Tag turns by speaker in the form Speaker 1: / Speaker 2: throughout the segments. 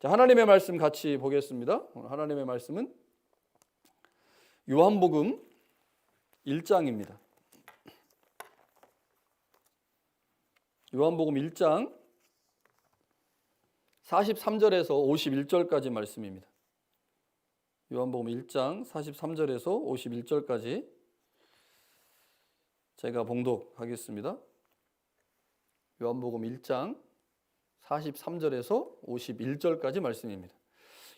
Speaker 1: 자, 하나님의 말씀 같이 보겠습니다. 오늘 하나님의 말씀은 요한복음 1장입니다. 요한복음 1장 43절에서 51절까지 말씀입니다. 요한복음 1장 43절에서 51절까지 제가 봉독하겠습니다. 요한복음 1장 43절에서 51절까지 말씀입니다.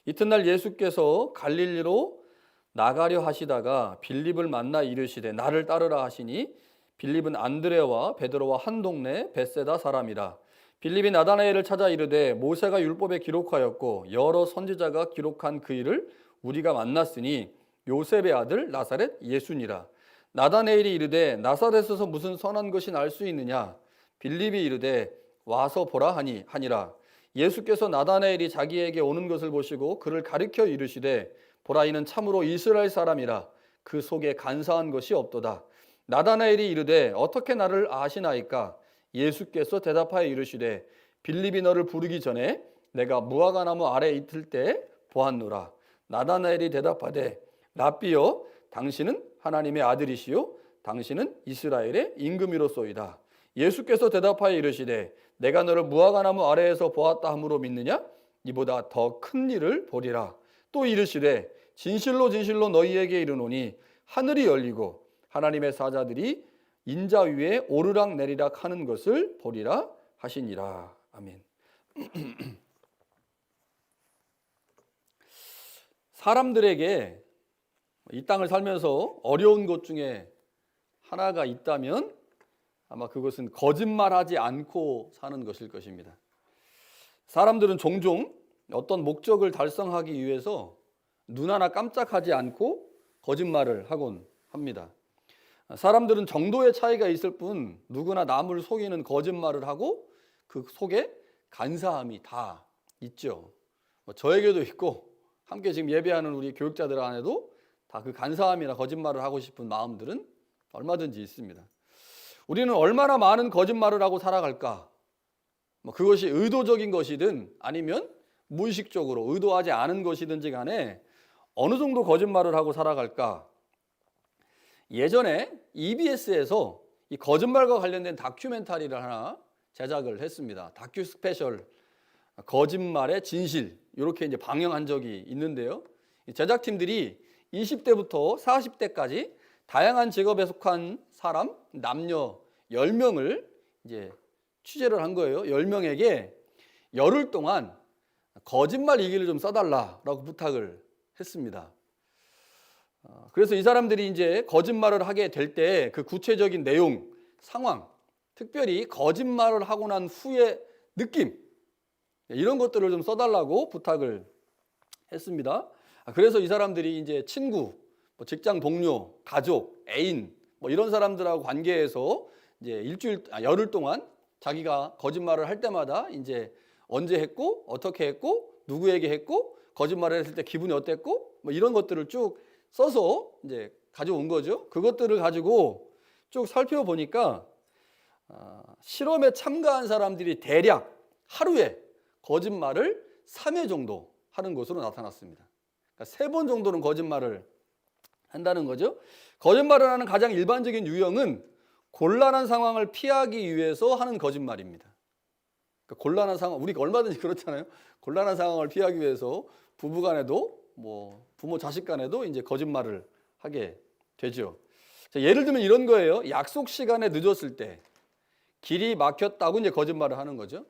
Speaker 1: 이튿날 예수께서 갈릴리로 나가려 하시다가 빌립을 만나 이르시되 나를 따르라 하시니 빌립은 안드레와 베드로와 한 동네 벳세다 사람이라. 빌립이 나다나엘을 찾아 이르되 모세가 율법에 기록하였고 여러 선지자가 기록한 그 일을 우리가 만났으니 요셉의 아들 나사렛 예수니라. 나다나엘이 이르되 나사렛에서 무슨 선한 것이 날 수 있느냐. 빌립이 이르되 와서 보라 하니라. 예수께서 나다나엘이 자기에게 오는 것을 보시고 그를 가리켜 이르시되 보라 이는 참으로 이스라엘 사람이라. 그 속에 간사한 것이 없도다. 나다나엘이 이르되 어떻게 나를 아시나이까. 예수께서 대답하여 이르시되 빌립이 너를 부르기 전에 내가 무화과나무 아래 있을 때 보았노라. 나다나엘이 대답하되 랍비여 당신은 하나님의 아들이시요 당신은 이스라엘의 임금이로소이다. 예수께서 대답하여 이르시되 내가 너를 무화과나무 아래에서 보았다 함으로 믿느냐. 이보다 더 큰 일을 보리라. 또 이르시되 진실로 진실로 너희에게 이르노니 하늘이 열리고 하나님의 사자들이 인자 위에 오르락 내리락 하는 것을 보리라 하시니라. 아멘. 사람들에게 이 땅을 살면서 어려운 것 중에 하나가 있다면 아마 그것은 거짓말하지 않고 사는 것일 것입니다. 사람들은 종종 어떤 목적을 달성하기 위해서 눈 하나 깜짝하지 않고 거짓말을 하곤 합니다. 사람들은 정도의 차이가 있을 뿐 누구나 남을 속이는 거짓말을 하고 그 속에 간사함이 다 있죠. 저에게도 있고 함께 지금 예배하는 우리 교육자들 안에도 다 그 간사함이나 거짓말을 하고 싶은 마음들은 얼마든지 있습니다. 우리는 얼마나 많은 거짓말을 하고 살아갈까? 그것이 의도적인 것이든 아니면 무의식적으로 의도하지 않은 것이든지 간에 어느 정도 거짓말을 하고 살아갈까? 예전에 EBS에서 이 거짓말과 관련된 다큐멘터리를 하나 제작을 했습니다. 다큐 스페셜 거짓말의 진실 이렇게 이제 방영한 적이 있는데요. 제작팀들이 20대부터 40대까지 다양한 직업에 속한 사람 남녀 10명을 이제 취재를 한 거예요. 10명에게 열흘 동안 거짓말 일기를 좀 써달라라고 부탁을 했습니다. 그래서 이 사람들이 이제 거짓말을 하게 될 때 그 구체적인 내용, 상황, 특별히 거짓말을 하고 난 후의 느낌 이런 것들을 좀 써달라고 부탁을 했습니다. 그래서 이 사람들이 이제 친구, 직장 동료, 가족, 애인 이런 사람들하고 관계에서 이제 열흘 동안 자기가 거짓말을 할 때마다 이제 언제 했고 어떻게 했고 누구에게 했고 거짓말을 했을 때 기분이 어땠고 이런 것들을 쭉 써서 이제 가져온 거죠. 그것들을 가지고 쭉 살펴보니까 실험에 참가한 사람들이 대략 하루에 거짓말을 3회 정도 하는 것으로 나타났습니다. 그러니까 3번 정도는 거짓말을 한다는 거죠. 거짓말을 하는 가장 일반적인 유형은 곤란한 상황을 피하기 위해서 하는 거짓말입니다. 그러니까 곤란한 상황, 우리가 얼마든지 그렇잖아요. 곤란한 상황을 피하기 위해서 부부 간에도 부모 자식 간에도 이제 거짓말을 하게 되죠. 자, 예를 들면 이런 거예요. 약속 시간에 늦었을 때 길이 막혔다고 이제 거짓말을 하는 거죠.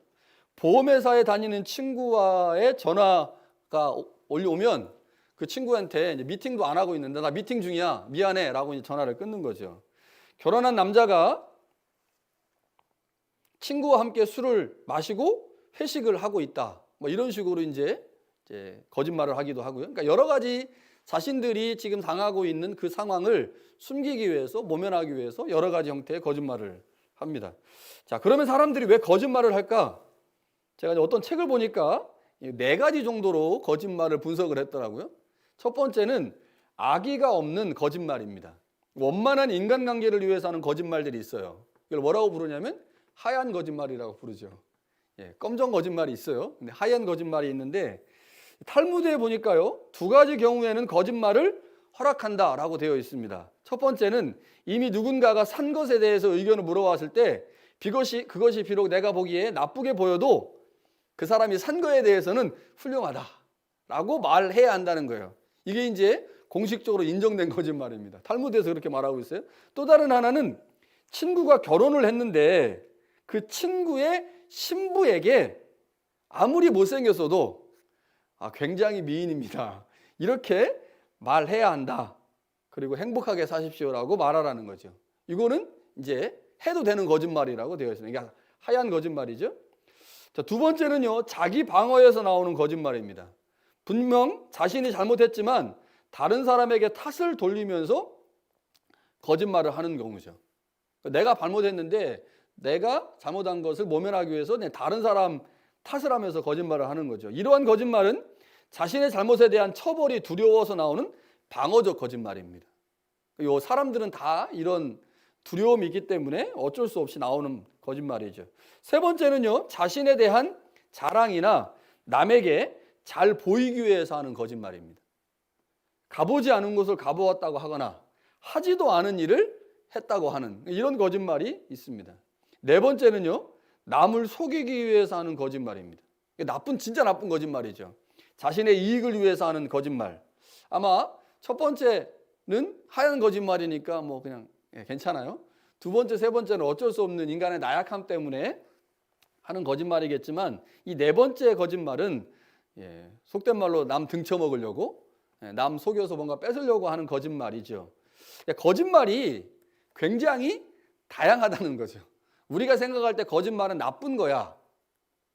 Speaker 1: 보험회사에 다니는 친구와의 전화가 오면 그 친구한테 이제 미팅도 안 하고 있는데 나 미팅 중이야 미안해 라고 이제 전화를 끊는 거죠. 결혼한 남자가 친구와 함께 술을 마시고 회식을 하고 있다 이런 식으로 이제 거짓말을 하기도 하고요. 그러니까 여러 가지 자신들이 지금 당하고 있는 그 상황을 숨기기 위해서 모면하기 위해서 여러 가지 형태의 거짓말을 합니다. 자, 그러면 사람들이 왜 거짓말을 할까? 제가 이제 어떤 책을 보니까 4가지 정도로 거짓말을 분석을 했더라고요. 첫 번째는 악의가 없는 거짓말입니다. 원만한 인간관계를 위해서 하는 거짓말들이 있어요. 이걸 뭐라고 부르냐면 하얀 거짓말이라고 부르죠. 검정 거짓말이 있어요. 근데 하얀 거짓말이 있는데 탈무드에 보니까요, 두 가지 경우에는 거짓말을 허락한다라고 되어 있습니다. 첫 번째는 이미 누군가가 산 것에 대해서 의견을 물어봤을 때 그것이 비록 내가 보기에 나쁘게 보여도 그 사람이 산 거에 대해서는 훌륭하다라고 말해야 한다는 거예요. 이게 이제 공식적으로 인정된 거짓말입니다. 탈무드에서 그렇게 말하고 있어요. 또 다른 하나는 친구가 결혼을 했는데 그 친구의 신부에게 아무리 못생겼어도 굉장히 미인입니다, 이렇게 말해야 한다. 그리고 행복하게 사십시오라고 말하라는 거죠. 이거는 이제 해도 되는 거짓말이라고 되어 있습니다. 이게 하얀 거짓말이죠. 자, 두 번째는요, 자기 방어에서 나오는 거짓말입니다. 분명 자신이 잘못했지만 다른 사람에게 탓을 돌리면서 거짓말을 하는 경우죠. 내가 잘못했는데 내가 잘못한 것을 모면하기 위해서 다른 사람 탓을 하면서 거짓말을 하는 거죠. 이러한 거짓말은 자신의 잘못에 대한 처벌이 두려워서 나오는 방어적 거짓말입니다. 요 사람들은 다 이런 두려움이 있기 때문에 어쩔 수 없이 나오는 거짓말이죠. 세 번째는요, 자신에 대한 자랑이나 남에게 잘 보이기 위해서 하는 거짓말입니다. 가보지 않은 곳을 가보았다고 하거나 하지도 않은 일을 했다고 하는 이런 거짓말이 있습니다. 네 번째는요, 남을 속이기 위해서 하는 거짓말입니다. 진짜 나쁜 거짓말이죠. 자신의 이익을 위해서 하는 거짓말. 아마 첫 번째는 하얀 거짓말이니까 뭐 그냥 괜찮아요. 두 번째, 세 번째는 어쩔 수 없는 인간의 나약함 때문에 하는 거짓말이겠지만, 이 네 번째 거짓말은 속된 말로 남 등쳐먹으려고, 남 속여서 뭔가 뺏으려고 하는 거짓말이죠. 거짓말이 굉장히 다양하다는 거죠. 우리가 생각할 때 거짓말은 나쁜 거야,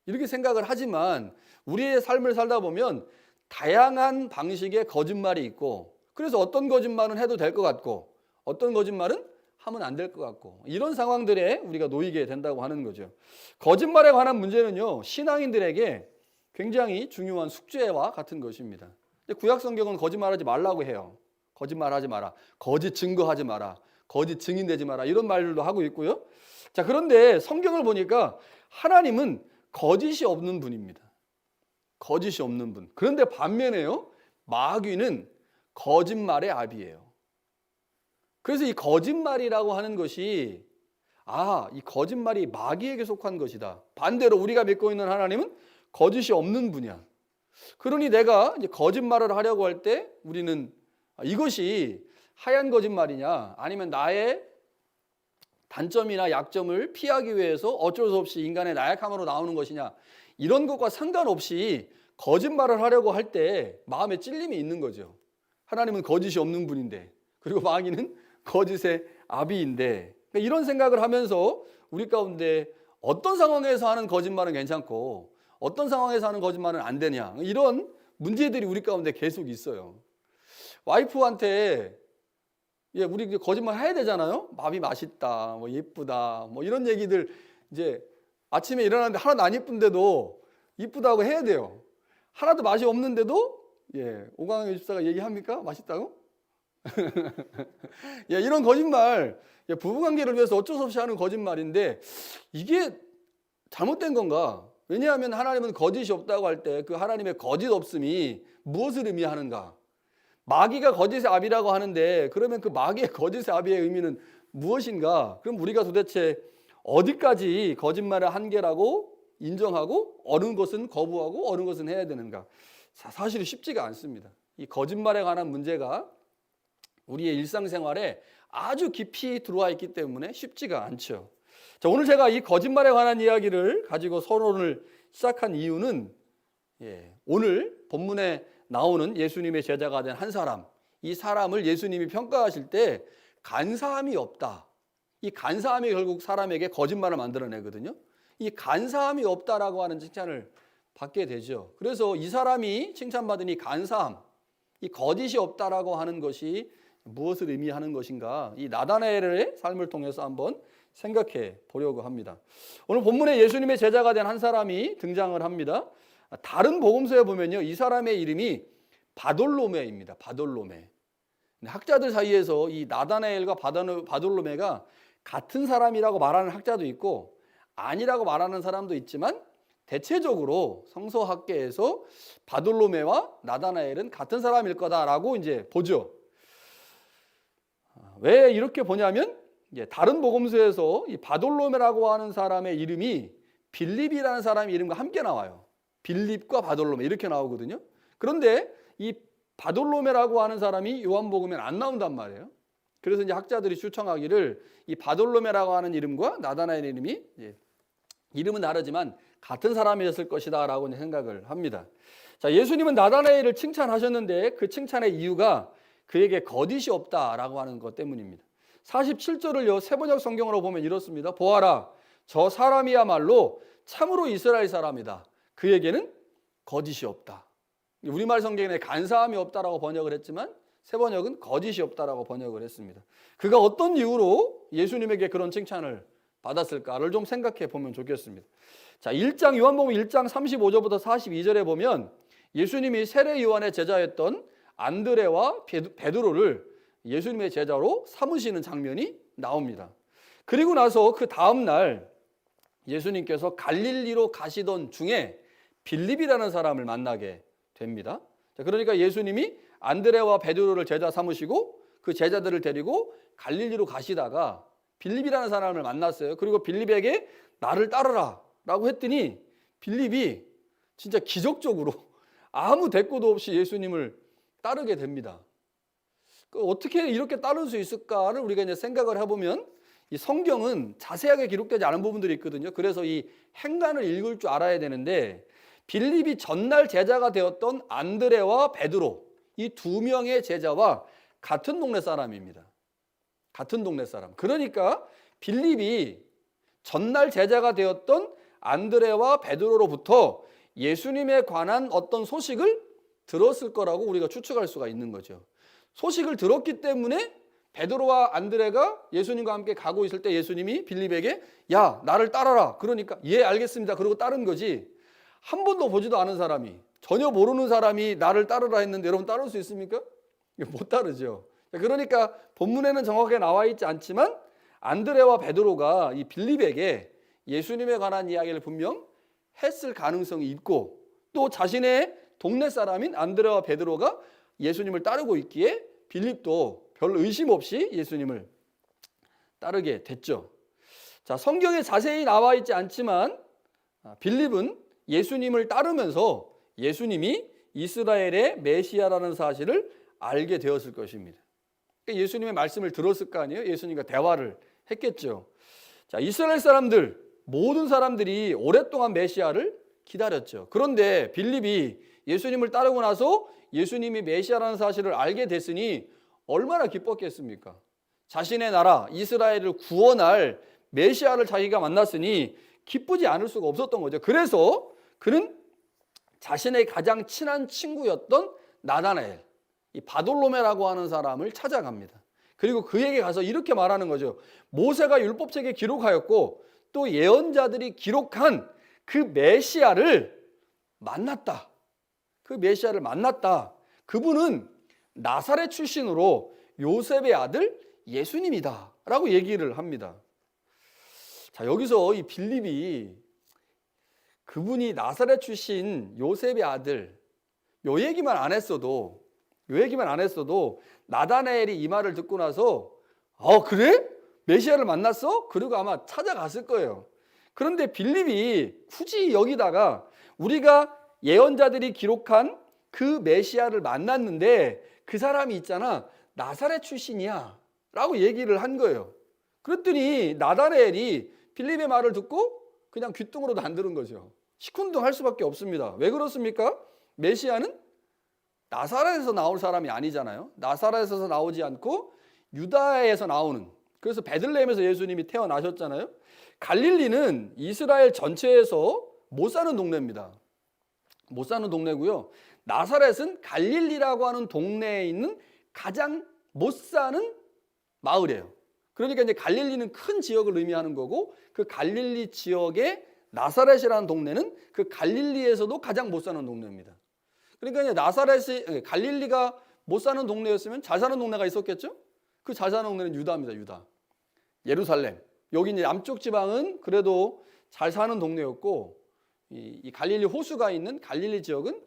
Speaker 1: 이렇게 생각을 하지만 우리의 삶을 살다 보면 다양한 방식의 거짓말이 있고, 그래서 어떤 거짓말은 해도 될 것 같고 어떤 거짓말은 하면 안 될 것 같고, 이런 상황들에 우리가 놓이게 된다고 하는 거죠. 거짓말에 관한 문제는요, 신앙인들에게 굉장히 중요한 숙제와 같은 것입니다. 구약 성경은 거짓말하지 말라고 해요. 거짓말하지 마라, 거짓 증거하지 마라, 거짓 증인되지 마라, 이런 말들도 하고 있고요. 자, 그런데 성경을 보니까 하나님은 거짓이 없는 분입니다. 거짓이 없는 분. 그런데 반면에요, 마귀는 거짓말의 아비예요. 그래서 이 거짓말이라고 하는 것이 이 거짓말이 마귀에게 속한 것이다. 반대로 우리가 믿고 있는 하나님은 거짓이 없는 분이야. 그러니 내가 이제 거짓말을 하려고 할 때 우리는 이것이 하얀 거짓말이냐, 아니면 나의 단점이나 약점을 피하기 위해서 어쩔 수 없이 인간의 나약함으로 나오는 것이냐, 이런 것과 상관없이 거짓말을 하려고 할 때 마음에 찔림이 있는 거죠. 하나님은 거짓이 없는 분인데, 그리고 마귀는 거짓의 아비인데, 이런 생각을 하면서 우리 가운데 어떤 상황에서 하는 거짓말은 괜찮고 어떤 상황에서 하는 거짓말은 안 되냐, 이런 문제들이 우리 가운데 계속 있어요. 와이프한테 우리 이제 거짓말 해야 되잖아요. 밥이 맛있다, 뭐 예쁘다, 뭐 이런 얘기들 이제 아침에 일어났는데 하나도 안 예쁜데도 이쁘다고 해야 돼요. 하나도 맛이 없는데도 오광영 집사가 얘기합니까? 맛있다고? 이런 거짓말, 부부관계를 위해서 어쩔 수 없이 하는 거짓말인데 이게 잘못된 건가? 왜냐하면 하나님은 거짓이 없다고 할 때 그 하나님의 거짓 없음이 무엇을 의미하는가? 마귀가 거짓의 아비라고 하는데, 그러면 그 마귀의 거짓의 아비의 의미는 무엇인가? 그럼 우리가 도대체 어디까지 거짓말의 한계라고 인정하고 어느 것은 거부하고 어느 것은 해야 되는가? 사실 쉽지가 않습니다. 이 거짓말에 관한 문제가 우리의 일상생활에 아주 깊이 들어와 있기 때문에 쉽지가 않죠. 자, 오늘 제가 이 거짓말에 관한 이야기를 가지고 서론을 시작한 이유는 오늘 본문에 나오는 예수님의 제자가 된 한 사람, 이 사람을 예수님이 평가하실 때 간사함이 없다. 이 간사함이 결국 사람에게 거짓말을 만들어내거든요. 이 간사함이 없다라고 하는 칭찬을 받게 되죠. 그래서 이 사람이 칭찬받은 이 간사함, 이 거짓이 없다라고 하는 것이 무엇을 의미하는 것인가, 이 나다나엘의 삶을 통해서 한번 생각해 보려고 합니다. 오늘 본문에 예수님의 제자가 된 한 사람이 등장을 합니다. 다른 복음서에 보면요, 이 사람의 이름이 바돌로메입니다. 바돌로메. 학자들 사이에서 이 나다나엘과 바돌로메가 같은 사람이라고 말하는 학자도 있고 아니라고 말하는 사람도 있지만 대체적으로 성서학계에서 바돌로메와 나다나엘은 같은 사람일 거다라고 이제 보죠. 왜 이렇게 보냐면 다른 복음서에서 이 바돌로메라고 하는 사람의 이름이 빌립이라는 사람의 이름과 함께 나와요. 빌립과 바돌로메 이렇게 나오거든요. 그런데 이 바돌로메라고 하는 사람이 요한복음에는 안 나온단 말이에요. 그래서 이제 학자들이 추정하기를 이 바돌로메라고 하는 이름과 나다나엘의 이름이 이름은 다르지만 같은 사람이었을 것이다 라고 생각을 합니다. 자, 예수님은 나다나엘을 칭찬하셨는데 그 칭찬의 이유가 그에게 거짓이 없다라고 하는 것 때문입니다. 47절을요 세번역 성경으로 보면 이렇습니다. 보아라, 저 사람이야말로 참으로 이스라엘 사람이다. 그에게는 거짓이 없다. 우리말 성경에 간사함이 없다라고 번역을 했지만 세번역은 거짓이 없다라고 번역을 했습니다. 그가 어떤 이유로 예수님에게 그런 칭찬을 받았을까를 좀 생각해 보면 좋겠습니다. 자, 요한복음 1장 35절부터 42절에 보면 예수님이 세례 요한의 제자였던 안드레와 베드로를 예수님의 제자로 삼으시는 장면이 나옵니다. 그리고 나서 그 다음 날 예수님께서 갈릴리로 가시던 중에 빌립이라는 사람을 만나게 됩니다. 자, 그러니까 예수님이 안드레와 베드로를 제자 삼으시고 그 제자들을 데리고 갈릴리로 가시다가 빌립이라는 사람을 만났어요. 그리고 빌립에게 나를 따르라 라고 했더니 빌립이 진짜 기적적으로 아무 대꾸도 없이 예수님을 따르게 됩니다. 어떻게 이렇게 따를 수 있을까를 우리가 이제 생각을 해보면 이 성경은 자세하게 기록되지 않은 부분들이 있거든요. 그래서 이 행간을 읽을 줄 알아야 되는데 빌립이 전날 제자가 되었던 안드레와 베드로 이 두 명의 제자와 같은 동네 사람입니다. 같은 동네 사람. 그러니까 빌립이 전날 제자가 되었던 안드레와 베드로로부터 예수님에 관한 어떤 소식을 들었을 거라고 우리가 추측할 수가 있는 거죠. 소식을 들었기 때문에 베드로와 안드레가 예수님과 함께 가고 있을 때 예수님이 빌립에게 야, 나를 따라라. 그러니까 예, 알겠습니다. 그러고 따른 거지. 한 번도 보지도 않은 사람이, 전혀 모르는 사람이 나를 따르라 했는데 여러분 따를 수 있습니까? 못 따르죠. 그러니까 본문에는 정확하게 나와 있지 않지만 안드레와 베드로가 이 빌립에게 예수님에 관한 이야기를 분명 했을 가능성이 있고 또 자신의 동네 사람인 안드레와 베드로가 예수님을 따르고 있기에 빌립도 별 의심 없이 예수님을 따르게 됐죠. 자, 성경에 자세히 나와 있지 않지만 빌립은 예수님을 따르면서 예수님이 이스라엘의 메시아라는 사실을 알게 되었을 것입니다. 예수님의 말씀을 들었을 거 아니에요? 예수님과 대화를 했겠죠. 자, 이스라엘 사람들, 모든 사람들이 오랫동안 메시아를 기다렸죠. 그런데 빌립이 예수님을 따르고 나서 예수님이 메시아라는 사실을 알게 됐으니 얼마나 기뻤겠습니까? 자신의 나라 이스라엘을 구원할 메시아를 자기가 만났으니 기쁘지 않을 수가 없었던 거죠. 그래서 그는 자신의 가장 친한 친구였던 나다나엘, 이 바돌로메라고 하는 사람을 찾아갑니다. 그리고 그에게 가서 이렇게 말하는 거죠. 모세가 율법책에 기록하였고 또 예언자들이 기록한 그 메시아를 만났다. 그 메시아를 만났다. 그분은 나사렛 출신으로 요셉의 아들 예수님이다 라고 얘기를 합니다. 자, 여기서 이 빌립이 그분이 나사렛 출신 요셉의 아들 요 얘기만 안 했어도 나다나엘이 이 말을 듣고 나서 그래? 메시아를 만났어? 그리고 아마 찾아갔을 거예요. 그런데 빌립이 굳이 여기다가 우리가 예언자들이 기록한 그 메시아를 만났는데 그 사람이 있잖아, 나사렛 출신이야 라고 얘기를 한 거예요. 그랬더니 나다나엘이 빌립의 말을 듣고 그냥 귓등으로도 안 들은 거죠. 시큰둥할 수밖에 없습니다. 왜 그렇습니까? 메시아는 나사렛에서 나올 사람이 아니잖아요. 나사렛에서 나오지 않고 유다에서 나오는, 그래서 베들레헴에서 예수님이 태어나셨잖아요. 갈릴리는 이스라엘 전체에서 못 사는 동네입니다. 못 사는 동네고요. 나사렛은 갈릴리라고 하는 동네에 있는 가장 못 사는 마을이에요. 그러니까 이제 갈릴리는 큰 지역을 의미하는 거고 그 갈릴리 지역의 나사렛이라는 동네는 그 갈릴리에서도 가장 못 사는 동네입니다. 그러니까 이제 갈릴리가 못 사는 동네였으면 잘 사는 동네가 있었겠죠? 그 잘 사는 동네는 유다입니다. 유다. 예루살렘. 여기 이제 남쪽 지방은 그래도 잘 사는 동네였고 이 갈릴리 호수가 있는 갈릴리 지역은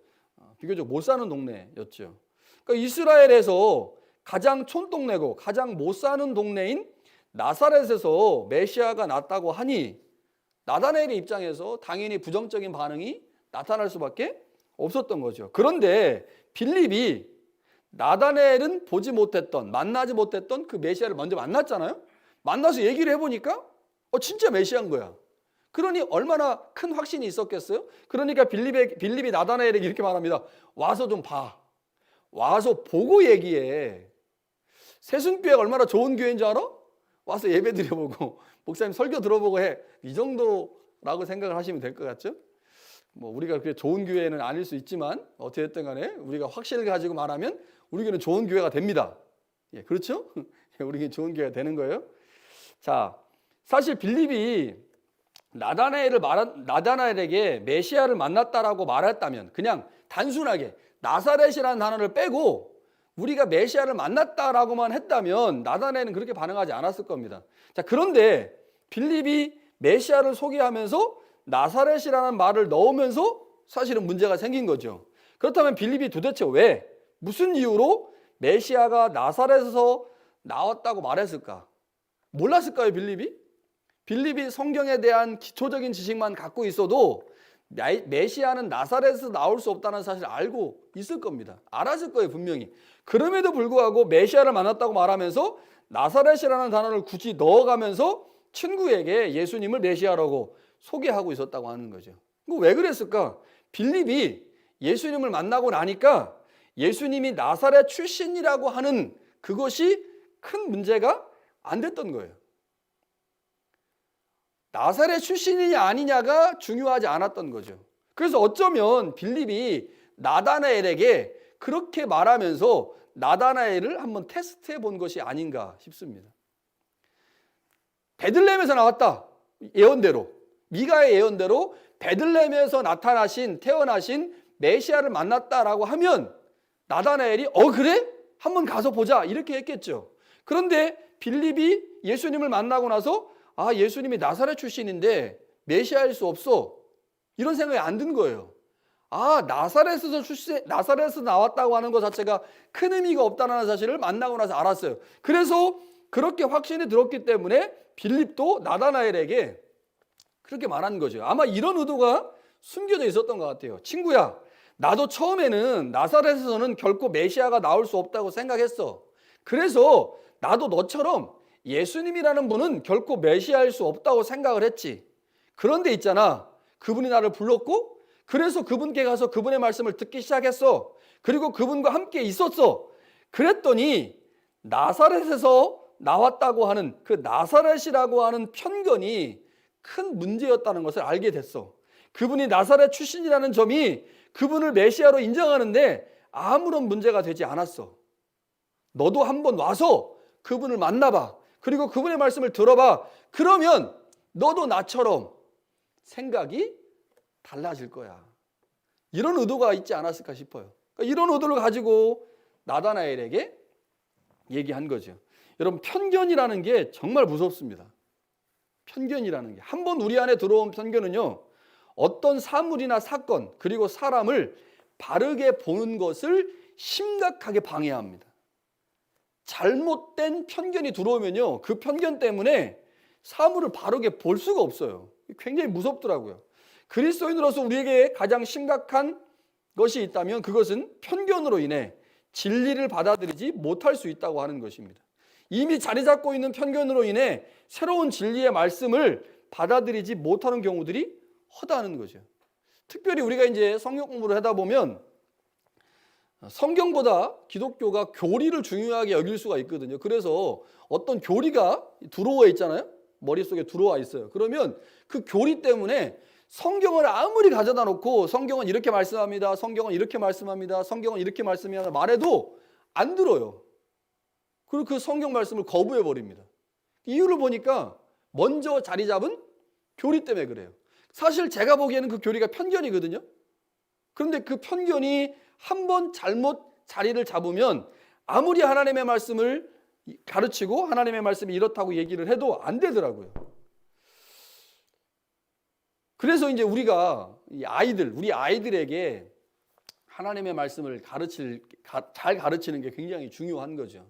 Speaker 1: 비교적 못 사는 동네였죠. 그러니까 이스라엘에서 가장 촌동네고 가장 못 사는 동네인 나사렛에서 메시아가 났다고 하니 나다나엘의 입장에서 당연히 부정적인 반응이 나타날 수밖에 없었던 거죠. 그런데 빌립이 나다나엘은 보지 못했던, 만나지 못했던 그 메시아를 먼저 만났잖아요. 만나서 얘기를 해보니까 진짜 메시아인 거야. 그러니 얼마나 큰 확신이 있었겠어요? 그러니까 빌립이 나다나엘에게 이렇게 말합니다. 와서 좀 봐. 와서 보고 얘기해. 새순교회가 얼마나 좋은 교회인 줄 알아? 와서 예배 드려보고 목사님 설교 들어보고 해. 이 정도라고 생각을 하시면 될 것 같죠? 뭐 우리가 그렇게 좋은 교회는 아닐 수 있지만 어떻든 간에 우리가 확신을 가지고 말하면 우리에게는 좋은 교회가 됩니다. 예, 그렇죠? 우리에게 좋은 교회가 되는 거예요. 자, 사실 빌립이 나다나엘에게 메시아를 만났다라고 말했다면 그냥 단순하게 나사렛이라는 단어를 빼고 우리가 메시아를 만났다라고만 했다면 나다나엘은 그렇게 반응하지 않았을 겁니다. 자, 그런데 빌립이 메시아를 소개하면서 나사렛이라는 말을 넣으면서 사실은 문제가 생긴 거죠. 그렇다면 빌립이 도대체 왜, 무슨 이유로 메시아가 나사렛에서 나왔다고 말했을까? 몰랐을까요, 빌립이? 빌립이 성경에 대한 기초적인 지식만 갖고 있어도 메시아는 나사렛에서 나올 수 없다는 사실을 알고 있을 겁니다. 알았을 거예요, 분명히. 그럼에도 불구하고 메시아를 만났다고 말하면서 나사렛이라는 단어를 굳이 넣어가면서 친구에게 예수님을 메시아라고 소개하고 있었다고 하는 거죠. 왜 그랬을까? 빌립이 예수님을 만나고 나니까 예수님이 나사렛 출신이라고 하는 그것이 큰 문제가 안 됐던 거예요. 나사렛 출신이냐 아니냐가 중요하지 않았던 거죠. 그래서 어쩌면 빌립이 나다나엘에게 그렇게 말하면서 나다나엘을 한번 테스트해 본 것이 아닌가 싶습니다. 베들레헴에서 나왔다. 예언대로, 미가의 예언대로 베들레헴에서 태어나신 메시아를 만났다라고 하면 나다나엘이 그래? 한번 가서 보자 이렇게 했겠죠. 그런데 빌립이 예수님을 만나고 나서 예수님이 나사렛 출신인데 메시아일 수 없어, 이런 생각이 안 든 거예요. 나사렛에서 나왔다고 하는 것 자체가 큰 의미가 없다는 사실을 만나고 나서 알았어요. 그래서 그렇게 확신이 들었기 때문에 빌립도 나다나엘에게 그렇게 말한 거죠. 아마 이런 의도가 숨겨져 있었던 것 같아요. 친구야, 나도 처음에는 나사렛에서는 결코 메시아가 나올 수 없다고 생각했어. 그래서 나도 너처럼 예수님이라는 분은 결코 메시아일 수 없다고 생각을 했지. 그런데 있잖아, 그분이 나를 불렀고 그래서 그분께 가서 그분의 말씀을 듣기 시작했어. 그리고 그분과 함께 있었어. 그랬더니 나사렛에서 나왔다고 하는 그 나사렛이라고 하는 편견이 큰 문제였다는 것을 알게 됐어. 그분이 나사렛 출신이라는 점이 그분을 메시아로 인정하는데 아무런 문제가 되지 않았어. 너도 한번 와서 그분을 만나봐. 그리고 그분의 말씀을 들어봐. 그러면 너도 나처럼 생각이 달라질 거야. 이런 의도가 있지 않았을까 싶어요. 그러니까 이런 의도를 가지고 나다나엘에게 얘기한 거죠. 여러분, 편견이라는 게 정말 무섭습니다. 편견이라는 게. 한번 우리 안에 들어온 편견은요, 어떤 사물이나 사건 그리고 사람을 바르게 보는 것을 심각하게 방해합니다. 잘못된 편견이 들어오면요, 그 편견 때문에 사물을 바르게 볼 수가 없어요. 굉장히 무섭더라고요. 그리스도인으로서 우리에게 가장 심각한 것이 있다면 그것은 편견으로 인해 진리를 받아들이지 못할 수 있다고 하는 것입니다. 이미 자리 잡고 있는 편견으로 인해 새로운 진리의 말씀을 받아들이지 못하는 경우들이 허다한 거죠. 특별히 우리가 이제 성경 공부를 하다 보면 성경보다 기독교가 교리를 중요하게 여길 수가 있거든요. 그래서 어떤 교리가 들어와 있잖아요. 머릿속에 들어와 있어요. 그러면 그 교리 때문에 성경을 아무리 가져다 놓고 성경은 이렇게 말씀합니다. 성경은 이렇게 말씀합니다. 성경은 이렇게 말씀합니다. 말해도 안 들어요. 그리고 그 성경 말씀을 거부해 버립니다. 이유를 보니까 먼저 자리 잡은 교리 때문에 그래요. 사실 제가 보기에는 그 교리가 편견이거든요. 그런데 그 편견이 한번 잘못 자리를 잡으면 아무리 하나님의 말씀을 가르치고 하나님의 말씀이 이렇다고 얘기를 해도 안 되더라고요. 그래서 이제 우리가 우리 아이들에게 하나님의 말씀을 잘 가르치는 게 굉장히 중요한 거죠.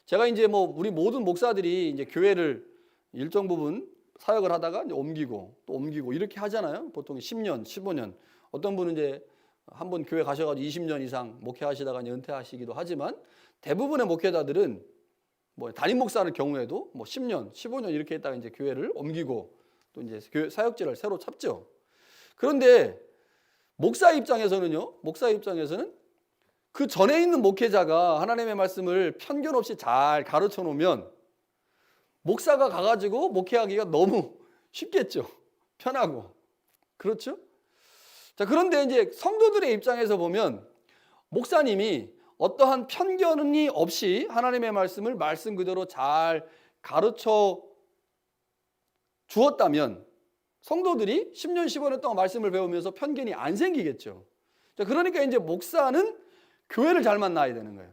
Speaker 1: 제가 이제 우리 모든 목사들이 이제 교회를 일정 부분 사역을 하다가 이제 옮기고 또 옮기고 이렇게 하잖아요. 보통 10년, 15년. 어떤 분은 이제 한번 교회 가셔가지고 20년 이상 목회하시다가 이제 은퇴하시기도 하지만 대부분의 목회자들은 담임 목사의 경우에도 10년, 15년 이렇게 했다가 이제 교회를 옮기고 또 이제 교회 사역지를 새로 찾죠. 그런데 목사 입장에서는 그 전에 있는 목회자가 하나님의 말씀을 편견 없이 잘 가르쳐 놓으면 목사가 가가지고 목회하기가 너무 쉽겠죠. 편하고. 그렇죠? 자, 그런데 이제 성도들의 입장에서 보면 목사님이 어떠한 편견이 없이 하나님의 말씀을 말씀 그대로 잘 가르쳐 주었다면 성도들이 10년, 15년 동안 말씀을 배우면서 편견이 안 생기겠죠. 자, 그러니까 이제 목사는 교회를 잘 만나야 되는 거예요.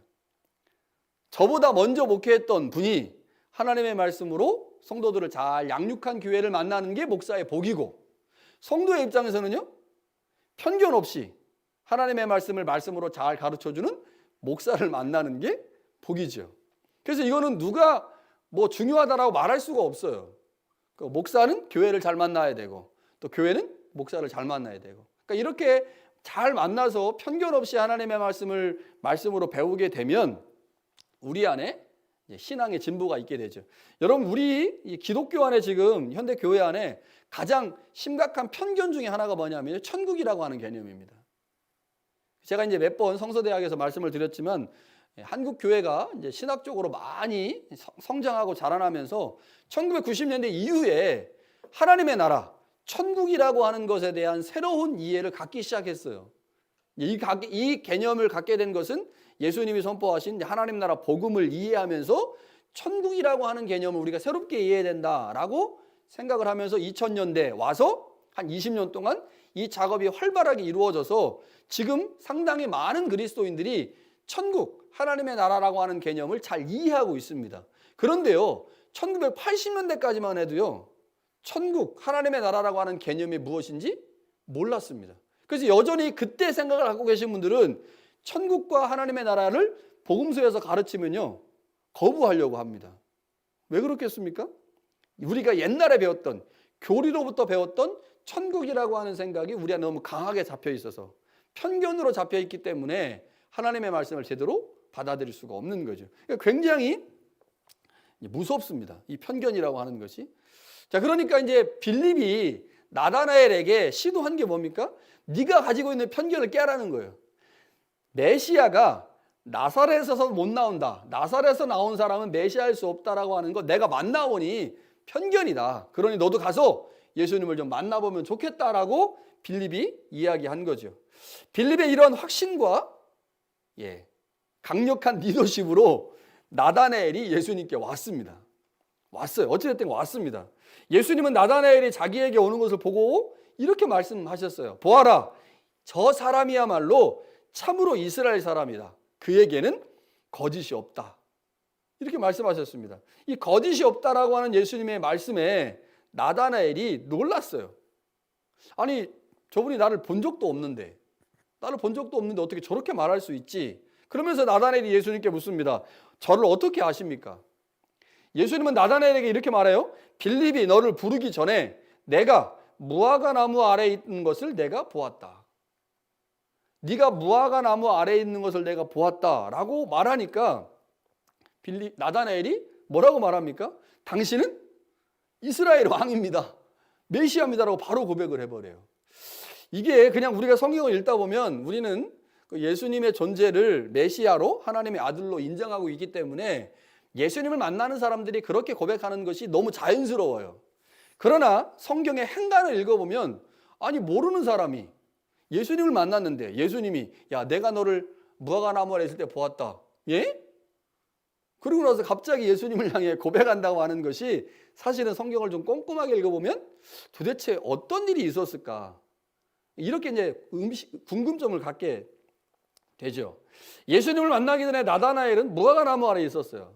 Speaker 1: 저보다 먼저 목회했던 분이 하나님의 말씀으로 성도들을 잘 양육한 교회를 만나는 게 목사의 복이고, 성도의 입장에서는요, 편견 없이 하나님의 말씀을 말씀으로 잘 가르쳐주는 목사를 만나는 게 복이죠. 그래서 이거는 누가 중요하다라고 말할 수가 없어요. 목사는 교회를 잘 만나야 되고 또 교회는 목사를 잘 만나야 되고, 그러니까 이렇게 잘 만나서 편견 없이 하나님의 말씀으로 배우게 되면 우리 안에 신앙의 진보가 있게 되죠. 여러분, 우리 기독교 안에 지금 현대 교회 안에 가장 심각한 편견 중에 하나가 뭐냐면 천국이라고 하는 개념입니다. 제가 이제 몇 번 성서대학에서 말씀을 드렸지만 한국 교회가 이제 신학적으로 많이 성장하고 자라나면서 1990년대 이후에 하나님의 나라, 천국이라고 하는 것에 대한 새로운 이해를 갖기 시작했어요. 이 개념을 갖게 된 것은 예수님이 선포하신 하나님 나라 복음을 이해하면서 천국이라고 하는 개념을 우리가 새롭게 이해해야 된다라고 생각을 하면서 2000년대 와서 한 20년 동안 이 작업이 활발하게 이루어져서 지금 상당히 많은 그리스도인들이 천국, 하나님의 나라라고 하는 개념을 잘 이해하고 있습니다. 그런데요, 1980년대까지만 해도요, 천국, 하나님의 나라라고 하는 개념이 무엇인지 몰랐습니다. 그래서 여전히 그때 생각을 갖고 계신 분들은 천국과 하나님의 나라를 복음서에서 가르치면요, 거부하려고 합니다. 왜 그렇겠습니까? 우리가 옛날에 배웠던, 교리로부터 배웠던 천국이라고 하는 생각이 우리 안에 너무 강하게 잡혀 있어서, 편견으로 잡혀 있기 때문에 하나님의 말씀을 제대로 받아들일 수가 없는 거죠. 그러니까 굉장히 무섭습니다, 이 편견이라고 하는 것이. 자, 그러니까 이제 빌립이 나다나엘에게 시도한 게 뭡니까? 네가 가지고 있는 편견을 깨라는 거예요. 메시아가 나사렛에서 못 나온다, 나사렛에서 나온 사람은 메시아일 수 없다라고 하는 거 내가 만나보니 편견이다. 그러니 너도 가서 예수님을 좀 만나보면 좋겠다라고 빌립이 이야기한 거죠. 빌립의 이런 확신과 강력한 리더십으로 나다나엘이 예수님께 왔습니다. 왔어요. 어찌됐든 왔습니다. 예수님은 나다나엘이 자기에게 오는 것을 보고 이렇게 말씀하셨어요. 보아라, 저 사람이야말로 참으로 이스라엘 사람이다. 그에게는 거짓이 없다. 이렇게 말씀하셨습니다. 이 거짓이 없다라고 하는 예수님의 말씀에 나다나엘이 놀랐어요. 아니, 저분이 나를 본 적도 없는데 어떻게 저렇게 말할 수 있지? 그러면서 나다나엘이 예수님께 묻습니다. 저를 어떻게 아십니까? 예수님은 나다나엘에게 이렇게 말해요. 빌립이 너를 부르기 전에 내가 무화과 나무 아래에 있는 것을 내가 보았다. 네가 무화과 나무 아래에 있는 것을 내가 보았다라고 말하니까 나다나엘이 뭐라고 말합니까? 당신은 이스라엘 왕입니다, 메시아입니다라고 바로 고백을 해버려요. 이게 그냥 우리가 성경을 읽다 보면 우리는 예수님의 존재를 메시아로, 하나님의 아들로 인정하고 있기 때문에 예수님을 만나는 사람들이 그렇게 고백하는 것이 너무 자연스러워요. 그러나 성경의 행간을 읽어보면, 아니, 모르는 사람이 예수님을 만났는데 예수님이 야, 내가 너를 무화과 나무 아래 있을 때 보았다. 예? 그리고 나서 갑자기 예수님을 향해 고백한다고 하는 것이 사실은 성경을 좀 꼼꼼하게 읽어보면 도대체 어떤 일이 있었을까? 이렇게 이제 궁금점을 갖게 되죠. 예수님을 만나기 전에 나다나엘은 무화과 나무 아래에 있었어요.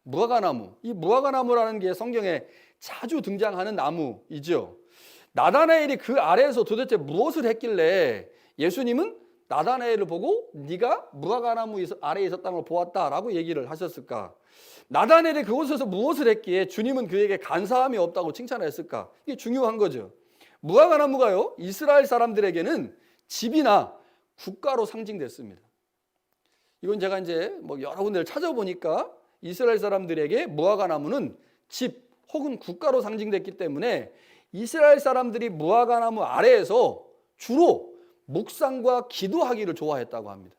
Speaker 1: 무화과 나무. 이 무화과 나무라는 게 성경에 자주 등장하는 나무이죠. 나다나엘이 그 아래에서 도대체 무엇을 했길래 예수님은 나다나엘을 보고 네가 무화과나무 아래에 있었다는 걸 보았다라고 얘기를 하셨을까? 나다나엘이 그곳에서 무엇을 했기에 주님은 그에게 간사함이 없다고 칭찬했을까? 이게 중요한 거죠. 무화과나무가요, 이스라엘 사람들에게는 집이나 국가로 상징됐습니다. 이건 제가 이제 여러 군데를 찾아보니까 이스라엘 사람들에게 무화과나무는 집 혹은 국가로 상징됐기 때문에 이스라엘 사람들이 무화과나무 아래에서 주로 묵상과 기도하기를 좋아했다고 합니다.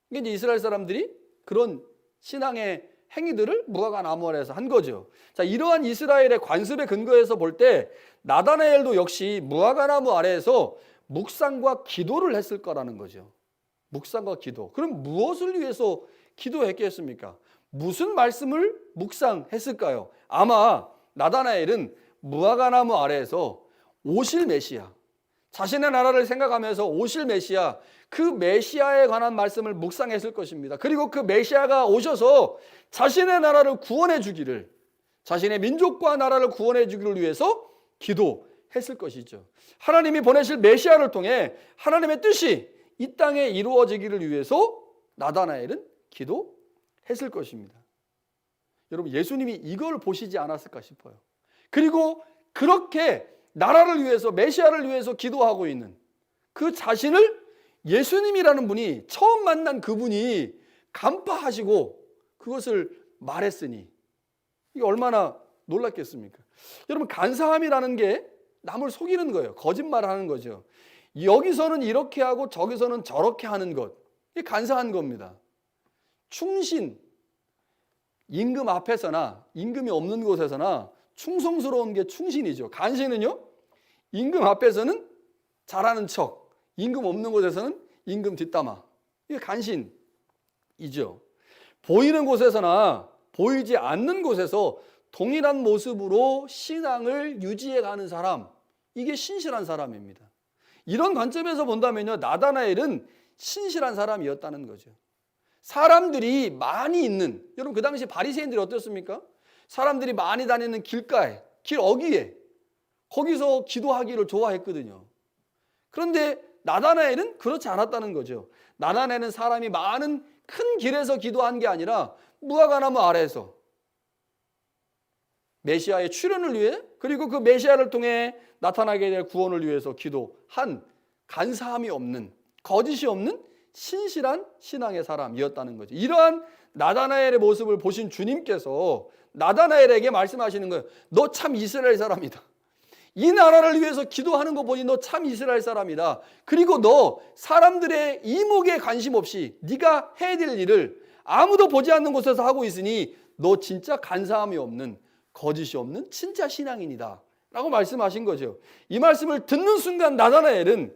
Speaker 1: 이게 이제 이스라엘 사람들이 그런 신앙의 행위들을 무화과나무 아래에서 한 거죠. 자, 이러한 이스라엘의 관습에 근거해서 볼 때 나다나엘도 역시 무화과나무 아래에서 묵상과 기도를 했을 거라는 거죠. 묵상과 기도. 그럼 무엇을 위해서 기도했겠습니까? 무슨 말씀을 묵상했을까요? 아마 나다나엘은 무화과나무 아래에서 오실 메시아, 자신의 나라를 생각하면서 오실 메시아, 그 메시아에 관한 말씀을 묵상했을 것입니다. 그리고 그 메시아가 오셔서 자신의 나라를 구원해 주기를, 자신의 민족과 나라를 구원해 주기를 위해서 기도했을 것이죠. 하나님이 보내실 메시아를 통해 하나님의 뜻이 이 땅에 이루어지기를 위해서 나다나엘은 기도했을 것입니다. 여러분, 예수님이 이걸 보시지 않았을까 싶어요. 그리고 그렇게 나라를 위해서, 메시아를 위해서 기도하고 있는 그 자신을 예수님이라는 분이, 처음 만난 그분이 간파하시고 그것을 말했으니 이게 얼마나 놀랐겠습니까? 여러분, 간사함이라는 게 남을 속이는 거예요. 거짓말하는 거죠. 여기서는 이렇게 하고 저기서는 저렇게 하는 것, 이게 간사한 겁니다. 충신, 임금 앞에서나 임금이 없는 곳에서나 충성스러운 게 충신이죠. 간신은요, 임금 앞에서는 잘하는 척, 임금 없는 곳에서는 임금 뒷담화, 이게 간신이죠. 보이는 곳에서나 보이지 않는 곳에서 동일한 모습으로 신앙을 유지해가는 사람, 이게 신실한 사람입니다. 이런 관점에서 본다면요, 나다나엘은 신실한 사람이었다는 거죠. 사람들이 많이 있는, 여러분 그 당시 바리새인들이 어땠습니까? 사람들이 많이 다니는 길가에, 길 어귀에, 거기서 기도하기를 좋아했거든요. 그런데 나다나엘은 그렇지 않았다는 거죠. 나다나엘은 사람이 많은 큰 길에서 기도한 게 아니라 무화과나무 아래에서 메시아의 출현을 위해, 그리고 그 메시아를 통해 나타나게 될 구원을 위해서 기도한 간사함이 없는, 거짓이 없는 신실한 신앙의 사람이었다는 거죠. 이러한 나다나엘의 모습을 보신 주님께서 나다나엘에게 말씀하시는 거예요. 너 참 이스라엘 사람이다. 이 나라를 위해서 기도하는 거 보니 너 참 이스라엘 사람이다. 그리고 너 사람들의 이목에 관심 없이 네가 해야 될 일을 아무도 보지 않는 곳에서 하고 있으니 너 진짜 간사함이 없는, 거짓이 없는 진짜 신앙인이다 라고 말씀하신 거죠. 이 말씀을 듣는 순간 나다나엘은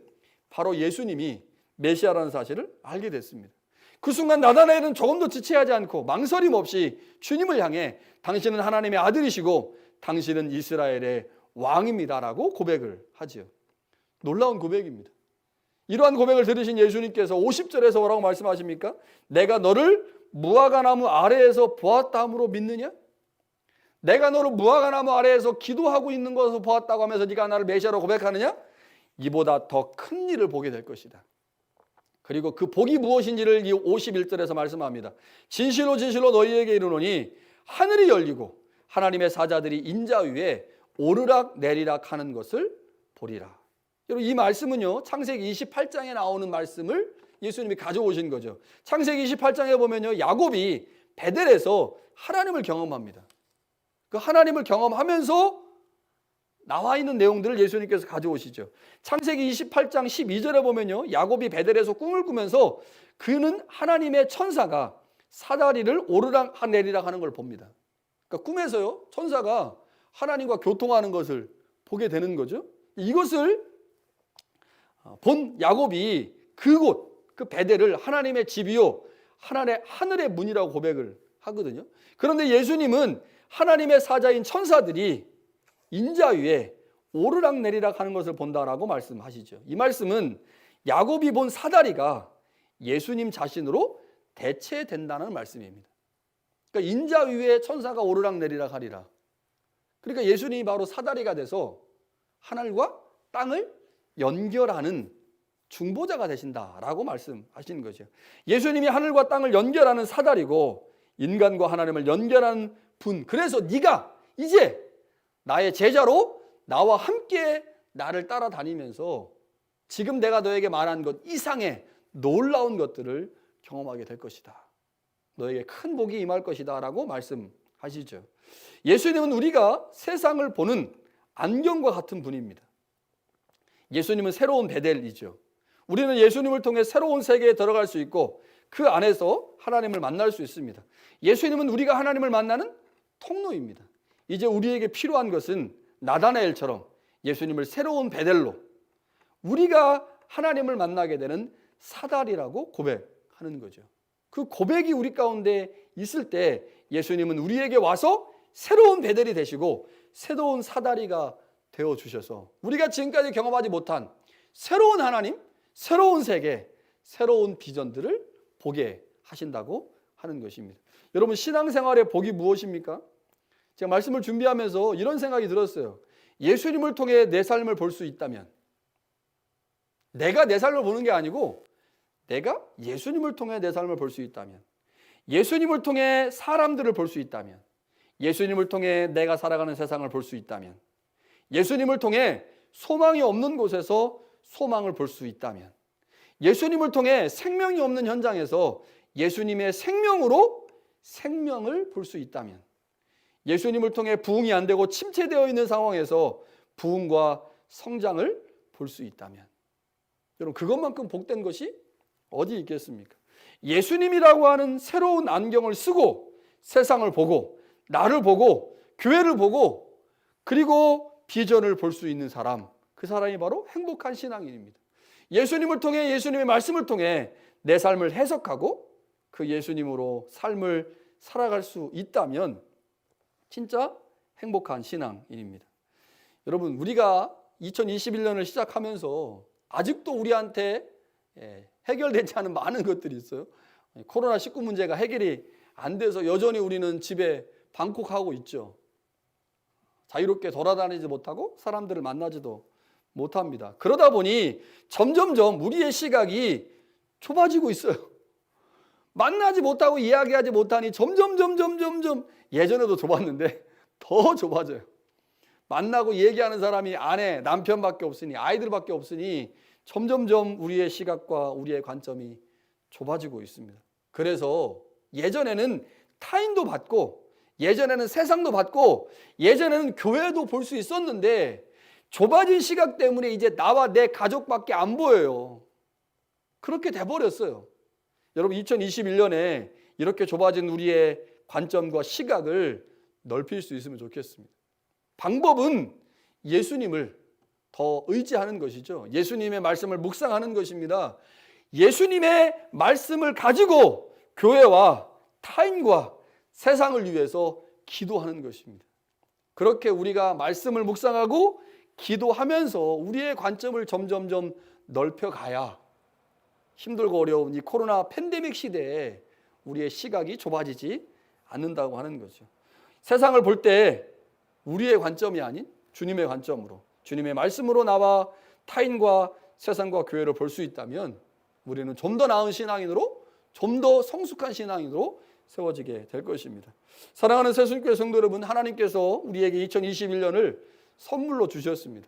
Speaker 1: 바로 예수님이 메시아라는 사실을 알게 됐습니다. 그 순간 나다나엘은 조금도 지체하지 않고 망설임 없이 주님을 향해 당신은 하나님의 아들이시고 당신은 이스라엘의 왕입니다라고 고백을 하지요. 놀라운 고백입니다. 이러한 고백을 들으신 예수님께서 50절에서 뭐라고 말씀하십니까? 내가 너를 무화과나무 아래에서 보았다 함으로 믿느냐? 내가 너를 무화과나무 아래에서 기도하고 있는 것을 보았다고 하면서 네가 나를 메시아로 고백하느냐? 이보다 더 큰 일을 보게 될 것이다. 그리고 그 복이 무엇인지를 이 51절에서 말씀합니다. 진실로 진실로 너희에게 이르노니 하늘이 열리고 하나님의 사자들이 인자 위에 오르락 내리락 하는 것을 보리라. 여러분, 이 말씀은요, 창세기 28장에 나오는 말씀을 예수님이 가져오신 거죠. 창세기 28장에 보면요, 야곱이 베델에서 하나님을 경험합니다. 그 하나님을 경험하면서 나와 있는 내용들을 예수님께서 가져오시죠. 창세기 28장 12절에 보면요, 야곱이 베델에서 꿈을 꾸면서 그는 하나님의 천사가 사다리를 오르락 내리락 하는 걸 봅니다. 그러니까 꿈에서요, 천사가 하나님과 교통하는 것을 보게 되는 거죠. 이것을 본 야곱이 그곳, 그 베델을 하나님의 집이요 하늘의 문이라고 고백을 하거든요. 그런데 예수님은 하나님의 사자인 천사들이 인자 위에 오르락 내리락 하는 것을 본다라고 말씀하시죠. 이 말씀은 야곱이 본 사다리가 예수님 자신으로 대체된다는 말씀입니다. 그러니까 인자 위에 천사가 오르락 내리락 하리라. 그러니까 예수님이 바로 사다리가 돼서 하늘과 땅을 연결하는 중보자가 되신다라고 말씀하시는 거죠. 예수님이 하늘과 땅을 연결하는 사다리고 인간과 하나님을 연결하는 분. 그래서 네가 이제 나의 제자로 나와 함께 나를 따라다니면서 지금 내가 너에게 말한 것 이상의 놀라운 것들을 경험하게 될 것이다. 너에게 큰 복이 임할 것이다 라고 말씀하시죠. 예수님은 우리가 세상을 보는 안경과 같은 분입니다. 예수님은 새로운 베델이죠. 우리는 예수님을 통해 새로운 세계에 들어갈 수 있고 그 안에서 하나님을 만날 수 있습니다. 예수님은 우리가 하나님을 만나는 통로입니다. 이제 우리에게 필요한 것은 나다나엘처럼 예수님을 새로운 베델로 우리가 하나님을 만나게 되는 사다리라고 고백하는 거죠. 그 고백이 우리 가운데 있을 때 예수님은 우리에게 와서 새로운 베델이 되시고 새로운 사다리가 되어주셔서 우리가 지금까지 경험하지 못한 새로운 하나님, 새로운 세계, 새로운 비전들을 보게 하신다고 하는 것입니다. 여러분, 신앙생활의 복이 무엇입니까? 제가 말씀을 준비하면서 이런 생각이 들었어요. 예수님을 통해 내 삶을 볼 수 있다면, 내가 내 삶을 보는 게 아니고 내가 예수님을 통해 내 삶을 볼 수 있다면, 예수님을 통해 사람들을 볼 수 있다면, 예수님을 통해 내가 살아가는 세상을 볼 수 있다면, 예수님을 통해 소망이 없는 곳에서 소망을 볼 수 있다면, 예수님을 통해 생명이 없는 현장에서 예수님의 생명으로 생명을 볼 수 있다면, 예수님을 통해 부흥이 안 되고 침체되어 있는 상황에서 부흥과 성장을 볼 수 있다면, 여러분, 그것만큼 복된 것이 어디 있겠습니까? 예수님이라고 하는 새로운 안경을 쓰고 세상을 보고 나를 보고 교회를 보고 그리고 비전을 볼 수 있는 사람, 그 사람이 바로 행복한 신앙인입니다. 예수님을 통해, 예수님의 말씀을 통해 내 삶을 해석하고 그 예수님으로 삶을 살아갈 수 있다면 진짜 행복한 신앙인입니다. 여러분, 우리가 2021년을 시작하면서 아직도 우리한테 해결되지 않은 많은 것들이 있어요. 코로나19 문제가 해결이 안 돼서 여전히 우리는 집에 방콕하고 있죠. 자유롭게 돌아다니지 못하고 사람들을 만나지도 못합니다. 그러다 보니 점점점 우리의 시각이 좁아지고 있어요. 만나지 못하고 이야기하지 못하니 점점 예전에도 좁았는데 더 좁아져요. 만나고 얘기하는 사람이 아내, 남편밖에 없으니, 아이들밖에 없으니 점점점 우리의 시각과 우리의 관점이 좁아지고 있습니다. 그래서 예전에는 타인도 받고, 예전에는 세상도 받고, 예전에는 교회도 볼 수 있었는데 좁아진 시각 때문에 이제 나와 내 가족밖에 안 보여요. 그렇게 돼버렸어요. 여러분, 2021년에 이렇게 좁아진 우리의 관점과 시각을 넓힐 수 있으면 좋겠습니다. 방법은 예수님을 더 의지하는 것이죠. 예수님의 말씀을 묵상하는 것입니다. 예수님의 말씀을 가지고 교회와 타인과 세상을 위해서 기도하는 것입니다. 그렇게 우리가 말씀을 묵상하고 기도하면서 우리의 관점을 점점점 넓혀가야 힘들고 어려운 이 코로나 팬데믹 시대에 우리의 시각이 좁아지지 않는다고 하는 거죠. 세상을 볼 때 우리의 관점이 아닌 주님의 관점으로, 주님의 말씀으로 나와 타인과 세상과 교회를 볼 수 있다면 우리는 좀 더 나은 신앙인으로, 좀 더 성숙한 신앙인으로 세워지게 될 것입니다. 사랑하는 새순교회 성도 여러분, 하나님께서 우리에게 2021년을 선물로 주셨습니다.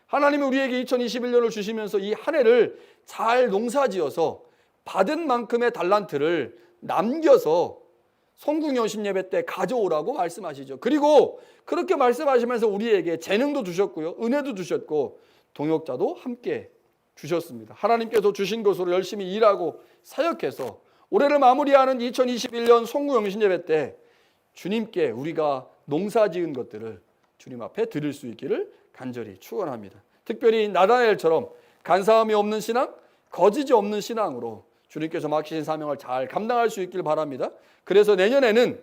Speaker 1: 하나님이 우리에게 2021년을 주시면서 이 한 해를 잘 농사지어서 받은 만큼의 달란트를 남겨서 성궁여신 예배 때 가져오라고 말씀하시죠. 그리고 그렇게 말씀하시면서 우리에게 재능도 주셨고요, 은혜도 주셨고 동역자도 함께 주셨습니다. 하나님께서 주신 것으로 열심히 일하고 사역해서 올해를 마무리하는 2021년 성궁여신 예배 때 주님께 우리가 농사지은 것들을 주님 앞에 드릴 수 있기를 간절히 축원합니다. 특별히 나다나엘처럼 간사함이 없는 신앙, 거짓이 없는 신앙으로 주님께서 맡기신 사명을 잘 감당할 수 있기를 바랍니다. 그래서 내년에는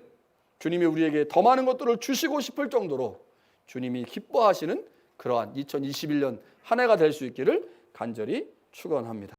Speaker 1: 주님이 우리에게 더 많은 것들을 주시고 싶을 정도로 주님이 기뻐하시는 그러한 2021년 한 해가 될 수 있기를 간절히 축원합니다.